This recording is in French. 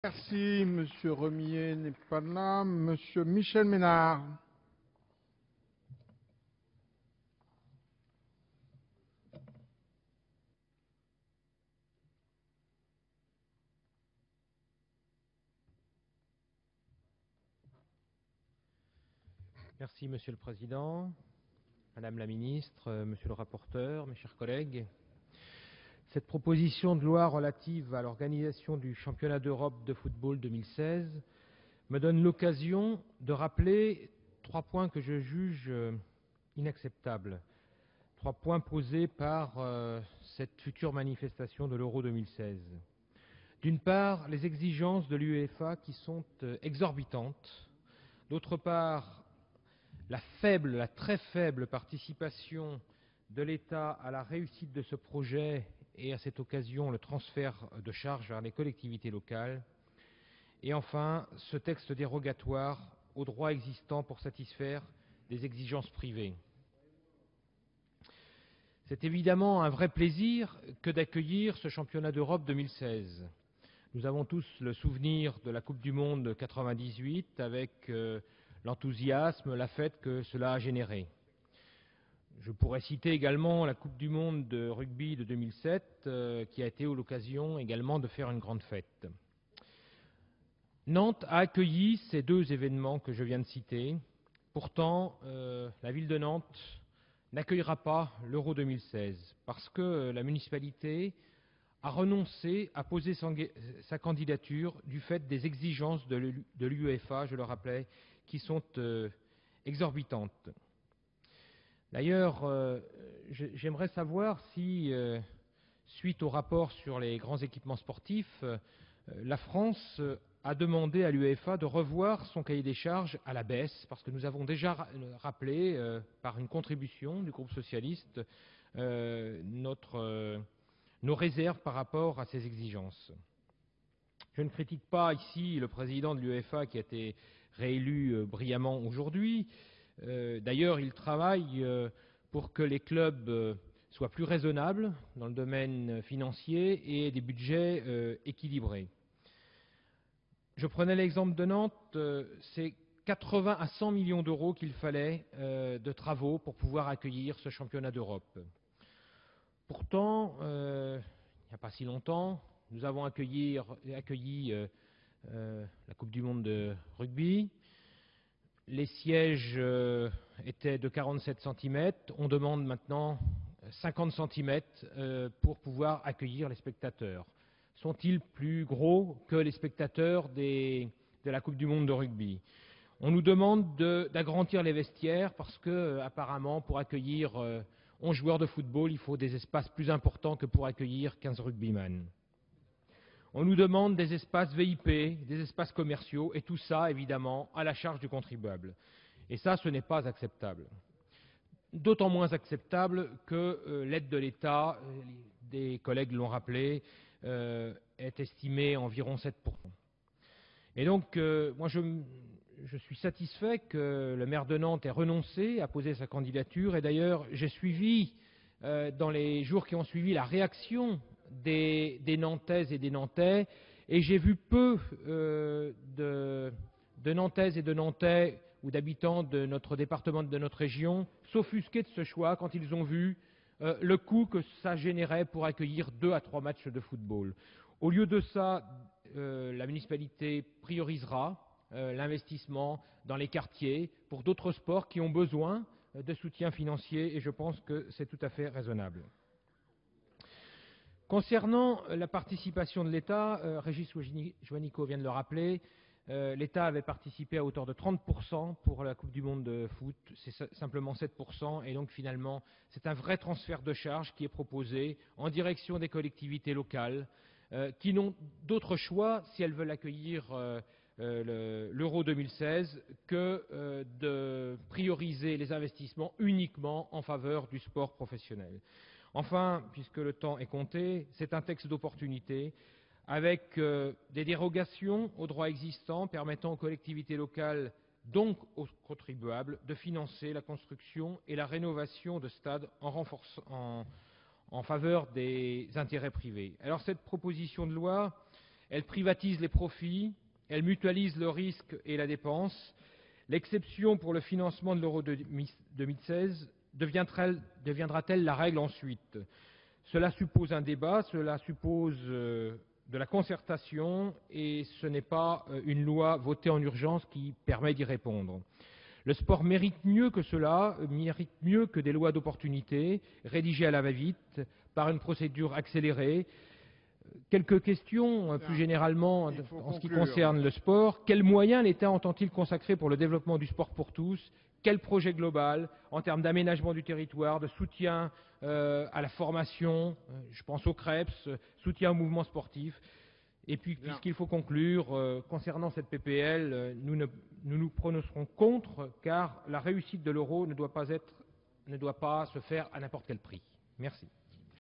Merci, Monsieur Remier n'est pas là. Monsieur Michel Ménard. Merci Monsieur le Président, Madame la Ministre, Monsieur le rapporteur, mes chers collègues. Cette proposition de loi relative à l'organisation du championnat d'Europe de football 2016 me donne l'occasion de rappeler 3 points que je juge inacceptables. 3 points posés par cette future manifestation de l'Euro 2016. D'une part, les exigences de l'UEFA qui sont exorbitantes. D'autre part, la très faible participation de l'État à la réussite de ce projet et à cette occasion le transfert de charges vers les collectivités locales. Et enfin, ce texte dérogatoire aux droits existants pour satisfaire des exigences privées. C'est évidemment un vrai plaisir que d'accueillir ce championnat d'Europe 2016. Nous avons tous le souvenir de la Coupe du Monde 98 avec l'enthousiasme, la fête que cela a généré. Je pourrais citer également la Coupe du Monde de rugby de 2007 qui a été l'occasion également de faire une grande fête. Nantes a accueilli ces deux événements que je viens de citer. Pourtant, la ville de Nantes n'accueillera pas l'Euro 2016 parce que la municipalité a renoncé à poser sa candidature du fait des exigences de l'UEFA, je le rappelais, qui sont exorbitantes. D'ailleurs, j'aimerais savoir si, suite au rapport sur les grands équipements sportifs, la France a demandé à l'UEFA de revoir son cahier des charges à la baisse, parce que nous avons déjà rappelé, par une contribution du groupe socialiste, nos réserves par rapport à ces exigences. Je ne critique pas ici le président de l'UEFA qui a été réélu brillamment aujourd'hui. D'ailleurs, il travaille pour que les clubs soient plus raisonnables dans le domaine financier et des budgets équilibrés. Je prenais l'exemple de Nantes, c'est 80 à 100 millions d'euros qu'il fallait de travaux pour pouvoir accueillir ce championnat d'Europe. Pourtant, il n'y a pas si longtemps, nous avons accueilli la Coupe du Monde de rugby. Les sièges étaient de 47 cm. On demande maintenant 50 cm pour pouvoir accueillir les spectateurs. Sont-ils plus gros que les spectateurs de la Coupe du Monde de rugby? On nous demande d'agrandir les vestiaires parce que, apparemment, pour accueillir 11 joueurs de football, il faut des espaces plus importants que pour accueillir 15 rugbyman. On nous demande des espaces VIP, des espaces commerciaux, et tout ça, évidemment, à la charge du contribuable. Et ça, ce n'est pas acceptable. D'autant moins acceptable que l'aide de l'État, des collègues l'ont rappelé, est estimée à environ 7%. Et donc, moi, je suis satisfait que le maire de Nantes ait renoncé à poser sa candidature. Et d'ailleurs, j'ai suivi, dans les jours qui ont suivi, la réaction des Nantaises et des Nantais, et j'ai vu peu de Nantaises et de Nantais ou d'habitants de notre département, de notre région, s'offusquer de ce choix quand ils ont vu le coût que ça générait pour accueillir 2 à 3 matchs de football. Au lieu de ça, la municipalité priorisera l'investissement dans les quartiers pour d'autres sports qui ont besoin de soutien financier, et je pense que c'est tout à fait raisonnable. Concernant la participation de l'État, Régis Juanico vient de le rappeler, l'État avait participé à hauteur de 30% pour la Coupe du Monde de foot, c'est simplement 7%, et donc finalement c'est un vrai transfert de charges qui est proposé en direction des collectivités locales qui n'ont d'autre choix, si elles veulent accueillir l'Euro 2016, que de prioriser les investissements uniquement en faveur du sport professionnel. Enfin, puisque le temps est compté, c'est un texte d'opportunité avec des dérogations aux droits existants permettant aux collectivités locales, donc aux contribuables, de financer la construction et la rénovation de stades en faveur des intérêts privés. Alors cette proposition de loi, Elle privatise les profits, elle mutualise le risque et la dépense. L'exception pour le financement de l'euro 2016 deviendra-t-elle la règle ensuite? Cela suppose un débat, cela suppose de la concertation, et ce n'est pas une loi votée en urgence qui permet d'y répondre. Le sport mérite mieux que cela, mérite mieux que des lois d'opportunité, rédigées à la va-vite, par une procédure accélérée. Quelques questions plus généralement en ce qui concerne le sport. Quels moyens l'État entend-il consacrer pour le développement du sport pour tous? Quel projet global en termes d'aménagement du territoire, de soutien à la formation, je pense aux CREPS, soutien au mouvement sportif? Et puis, puisqu'il faut conclure, concernant cette PPL, nous nous prononcerons contre, car la réussite de l'euro ne doit pas se faire à n'importe quel prix. Merci.